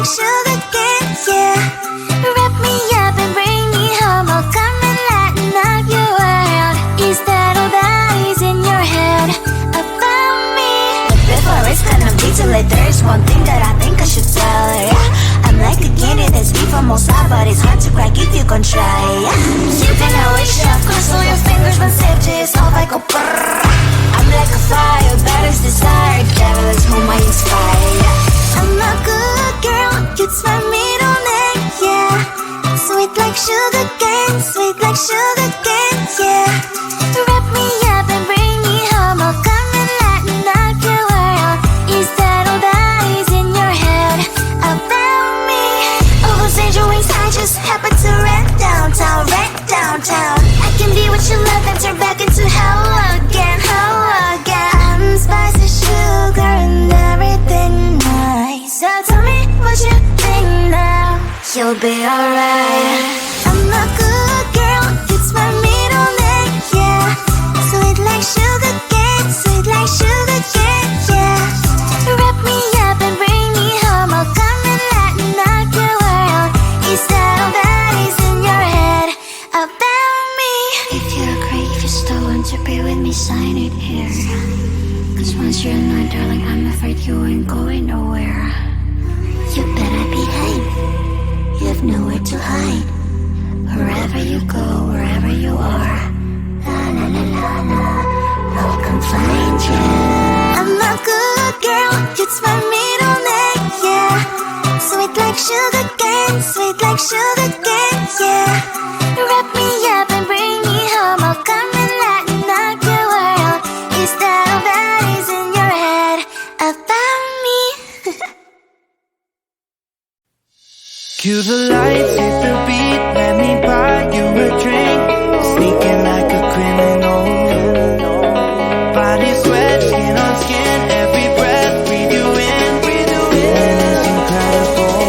like sugar cane, yeah. Wrap me up and bring me home. I'll come and lighten up your world. Is that all that is in your head about me? But before it's gonna be too late, there's one thing that I think I should tell her, yeah. I'm like the candy that's sweet from outside, but it's hard to crack if you can try, yeah. You can always shove, cross all your fingers when safety is off, I go brrrr. I'm like a fire, batters desire, devil is whom I inspire, yeah. I'm a good girl, it's my middle name, yeah. Sweet like sugar cane, sweet like sugar cane, yeah. Wrap me up and bring me home, I'll come and lighten up your world. Is that all that is in your head about me? Over angel wings, I just happen to rent downtown, I can be what you love and turn back into hell again, I'm spicy sugar and everything nice. So tell me what you think now, you'll be alright. I'm a good girl, it's my middle name, yeah. Sweet like sugar cane, sweet like sugar cane, yeah. Wrap me up and bring me home, I'll come and lighten up your world. Is that all that is in your head about me? If you agree, if you still want to be with me, sign it here. Cause once you're mine, darling, I'm afraid you ain't going nowhere. You better behave, you have nowhere to hide. Wherever you go, wherever you are, la la la la la, I'll come find you. I'm a good girl, it's my middle name, yeah. Sweet like sugar cane, sweet like sugar cane, yeah. Wrap me up and bring me home, I'll come and lighten up your world. Is that all that is in your head about me? Cue the lights, hit the beat, let me buy you a drink. Sneaking like a criminal. Body sweat, skin on skin, every breath, breathe you in. Feeling is incredible,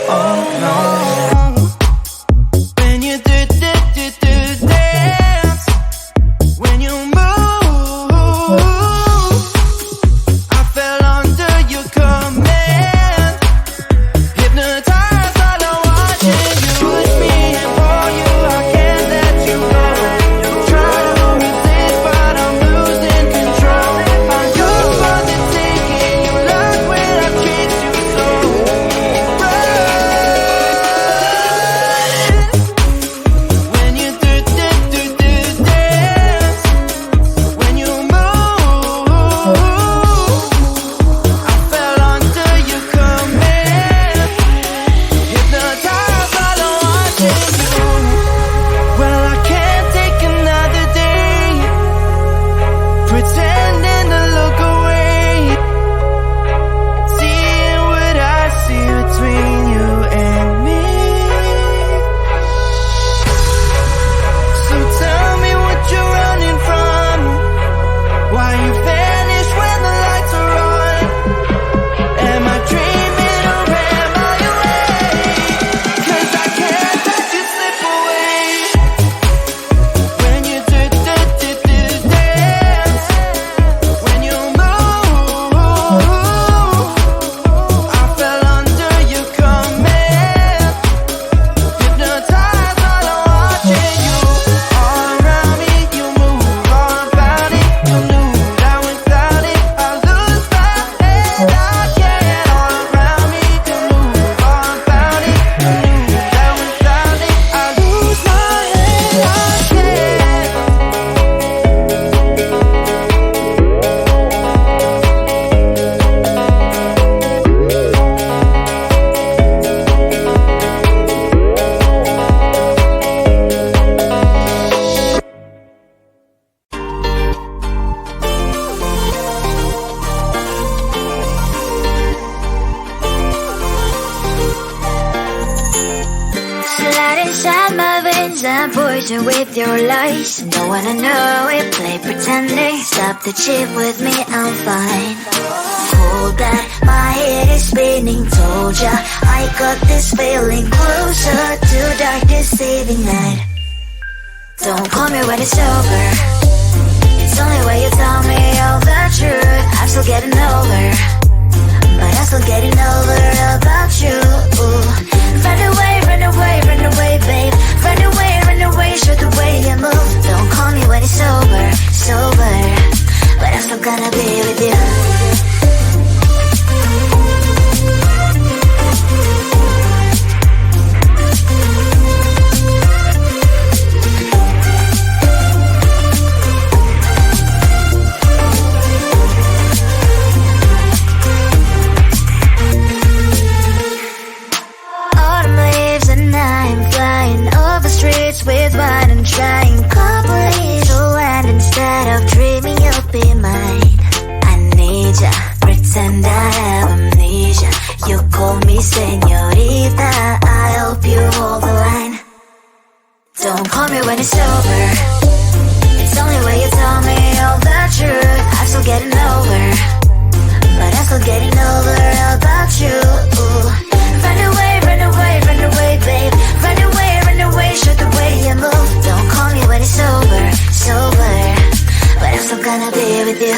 oh no. When you do dance, when you move, I fell under your command. Hypnotized, all I'm watching you. Push me and pull you, I can't let you go. Try to resist, but I'm losing control. I'm yours for the taking, you love when I treat you so right. When you do dance, when you move, I fell under your command. Hypnotized, all I'm watching you. Well, I can't take another day pretending to look away, seeing what I see between you and me. So tell me what you're running from, why you vanish when the lights are on. Am I dreaming or am I awake? Cause I can't let you slip away. When you do dance, when you move, I fell under your command. Hypnotized, all I'm watching you. All around me, you move, all about it. You knew that without it, I lose my head. I can't. All around me, you move, all about it. You knew that without it, I lose my head. I can't. Slide inside my veins and poison with your lies. Don't wanna know it, play pretending. Stop the chip with me, I'm fine. Hold that, my head is spinning. Told ya, I got this feeling closer to dark deceiving night. Don't call me when it's over. It's only when you tell me all the truth. I'm still getting over, but I'm still getting over about you. pretend I have amnesia. You call me señorita, I hope you hold the line. Don't call me when it's over. It's only when you tell me all the truth. I'm still getting over, but I'm still getting over about you. Run away, run away, run away, babe. Run away, show the way you move. Don't call me when it's over, sober, but I'm still gonna be with you.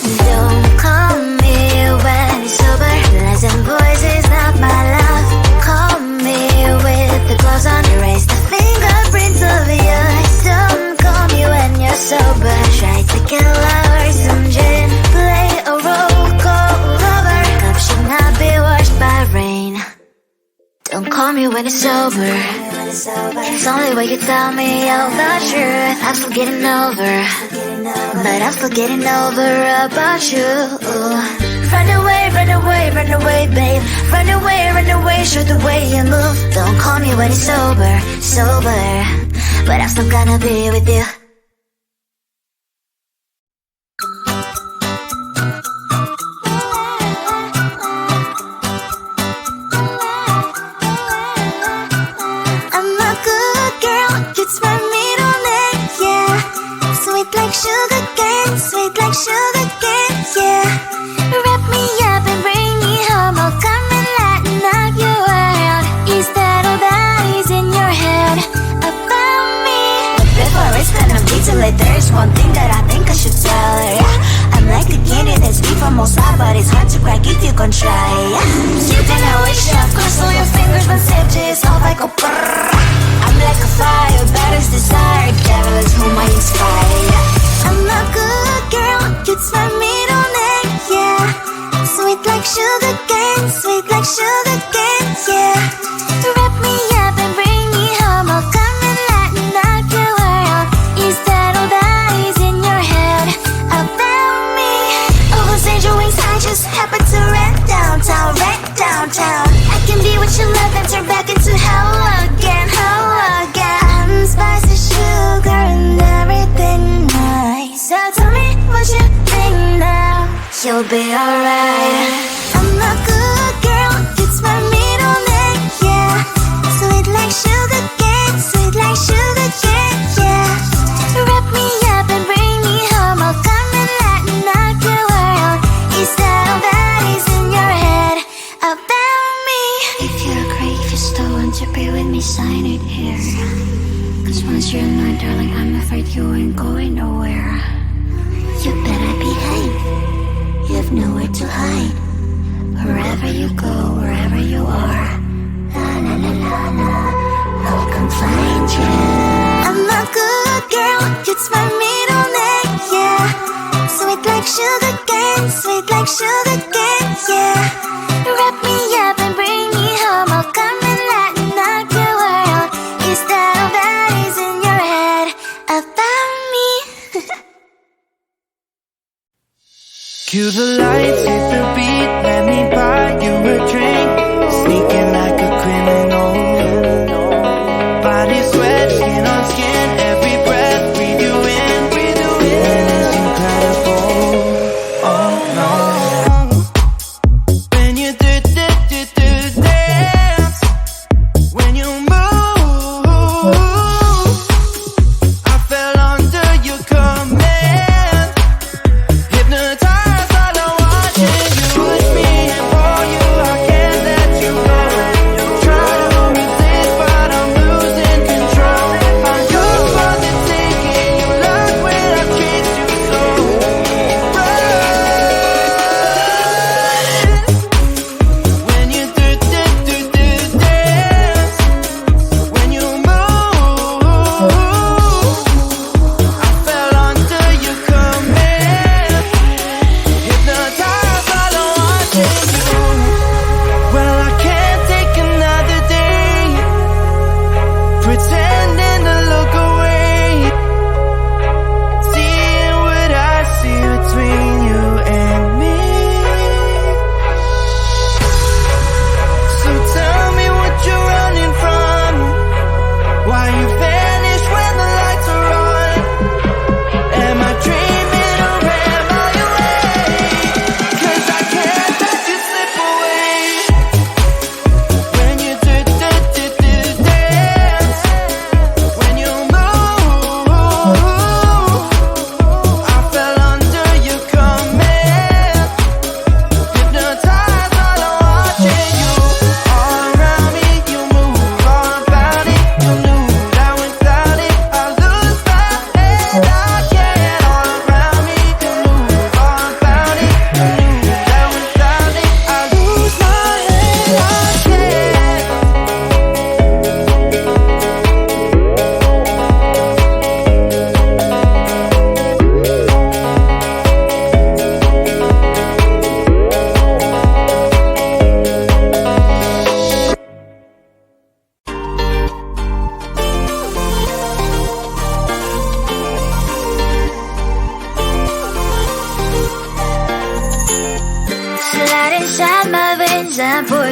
Don't call me when it's over. Lies and boys is not my love. Call me with the clothes on. Erase the fingerprints of yours. Don't call me when you're sober. Try to kill our some gin. Play a roll call lover. Cup should not be washed by rain. Don't call me when it's over. It's only when you tell me all the truth. I'm still getting over, but I'm still getting over about you. Run away, run away, run away, babe. Run away, show the way you move. Don't call me when it's over, sober, but I'm still gonna be with you. Sugar cane, sweet like sugar cane, yeah. Wrap me up and bring me home. I'll come and lighten up your world. Is that all that is in your head about me? But before I spend a detail, there's one thing that I think I should tell her, yeah. I'm like a candy that's deep from outside, but it's hard to crack if you can try, yeah. You think I wish you cross all your fingers, but safety is off, I go brrrr. I'm like a fire, batters desire, devil is whom I inspire, yeah. I'm a good girl, it's my middle name, yeah. Sweet like sugar cane, sweet like sugar cane, yeah. Wrap me up and bring me home. I'll come and lighten up your world. Is that all that is in your head about me? Oh, those angel wings, I just happen to rent downtown, I can be what you love and turn back into hell again, I'm spicy sugar and everything nice. So tell me what you think now. You'll be alright. I'm a good girl, it's my middle name, yeah. Sweet like sugar cane, sweet like sugar cane, yeah. Wrap me up and bring me home. I'll come and lighten up your world. Is that all that is in your head about me? If you're great, if you still want to be with me, sign it here. Cause once you're not, darling, I'm afraid you ain't going nowhere. You better behave, you have nowhere to hide. Wherever you go, wherever you are, la la la la la, I'll come find you. I'm a good girl, it's my middle name, yeah. Sweet like sugar cane, sweet like sugar cane, yeah. Wrap me up and bring me home. I'll come and lighten up your world. Is that all that is in your head about me? Cue the lights, hit the beat, let me buy you a drink. Sneaking like a criminal. Body sweat, skin on skin, every breath, breathe you in. Feeling is incredible. Oh no. When you do dance, when you move, I fell under your command. Hypnotized, all I want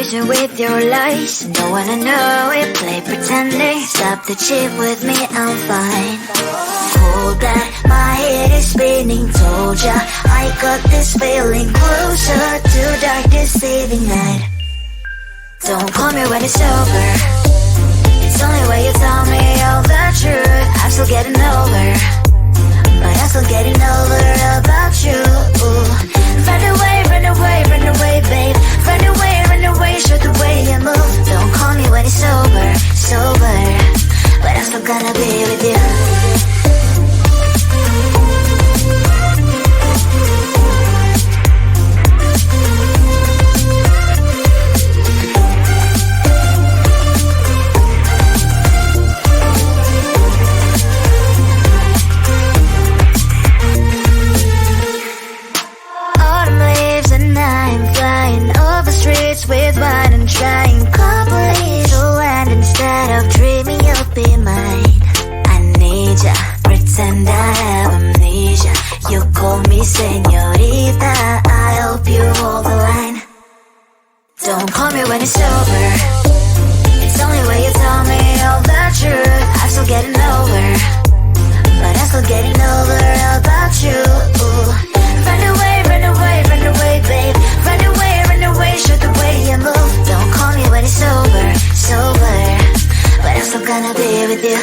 poison with your lies. Don't wanna know it, play pretending. Stop the cheat with me, I'm fine. Hold that, my head is spinning. Told ya, I got this feeling. Closer to dark deceiving night. Don't call me when it's over. It's only when you tell me all the truth. I'm still getting over, but I'm still getting over about you. Run away, run away, run away, babe. Run away, show the way you move. Don't call me when it's sober, sober, but I'm still gonna be with you. With wine and trying complete to land instead of dreaming you'll be mine. I need ya, pretend I have amnesia. You call me señorita, I hope you hold the line. Don't call me when it's over. It's only when you tell me all the truth. I'm still getting over, but I'm still getting over about you. Run away, run away, run away, babe. Run away, show the way you move. Don't call me when it's sober, sober, but I'm still gonna be with you.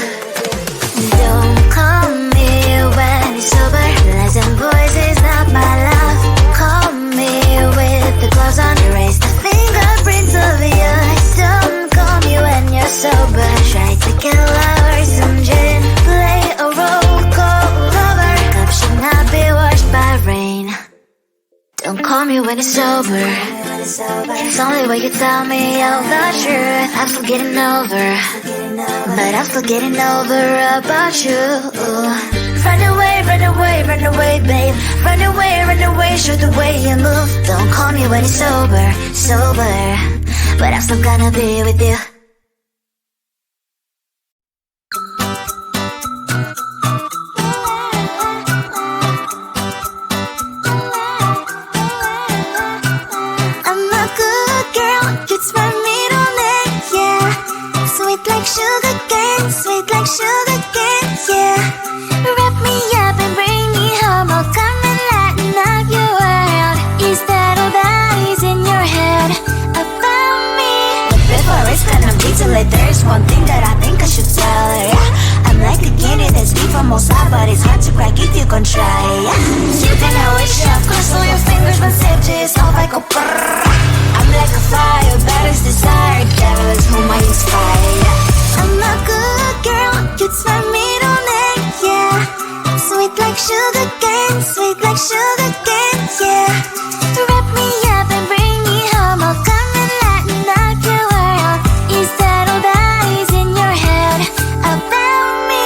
Don't call me when it's sober. Lies and voices, not my love. Call me with the gloves on. Erase the fingerprints of your eyes. Don't call me when you're sober. Try to kill or some gin. Play a role called lover. Cup should not be washed by rain. Don't call me when it's sober. It's only when you tell me all the truth. I'm still getting over, but I'm still getting over about you. Run away, run away, run away, babe. Run away, show the way you move. Don't call me when it's sober, sober, but I'm still gonna be with you. Sugar cane, sweet like sugar cane, yeah. Wrap me up and bring me home. I'll come and lighten up your world. Is that all that is in your head about me? But before it's gonna be too late, there's one thing that I think I should tell her, yeah. I'm like a candy that's deep from outside, but it's hard to crack if you can try, yeah. You can always shove, cross all your fingers, but safety is off, I go brrrr. I'm like a fire, battles desire, devil is whom I inspire, yeah. I'm a good girl, it's my middle name, yeah. Sweet like sugar cane, sweet like sugar cane, yeah. Wrap me up and bring me home. I'll come and lighten up your world. Is that all that is in your head about me?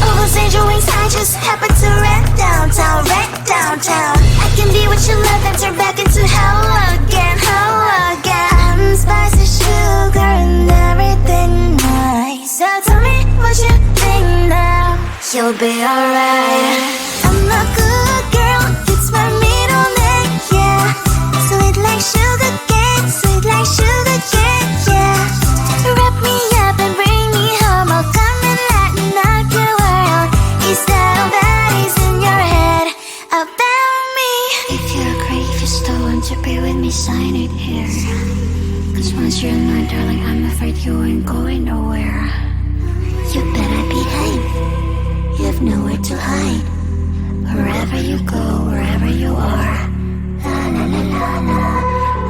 Almost angel wings, I just happen to rent downtown, rent downtown. I can be what you love and turn back into hell again, hell again. I'm spicy sugar and everything nice. So tell me what you think now. You'll be alright. I'm a good girl, it's my middle name, yeah. Sweet like sugar cane, sweet like sugar cane, yeah. Wrap me up and bring me home. I'll come and lighten up your world. Is that all that is in your head about me? If you're great, if you still want to be with me, sign it here. Cause once you're in line, darling, I'm afraid you ain't going nowhere. You better behave, you have nowhere to hide. Wherever you go, wherever you are, la la la la la,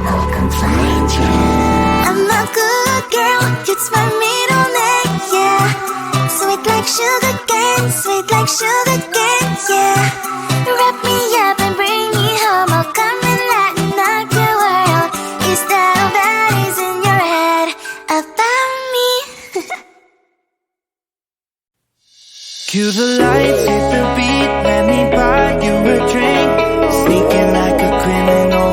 I'll come find you. I'm a good girl, it's my middle name, yeah. Sweet like sugar cane, sweet like sugar cane, yeah. Wrap me up and bring me home. I'll come and lighten up your world. Is that all that is in your head about me? Cue the lights, hit the beat, let me buy you a drink. Sneaking like a criminal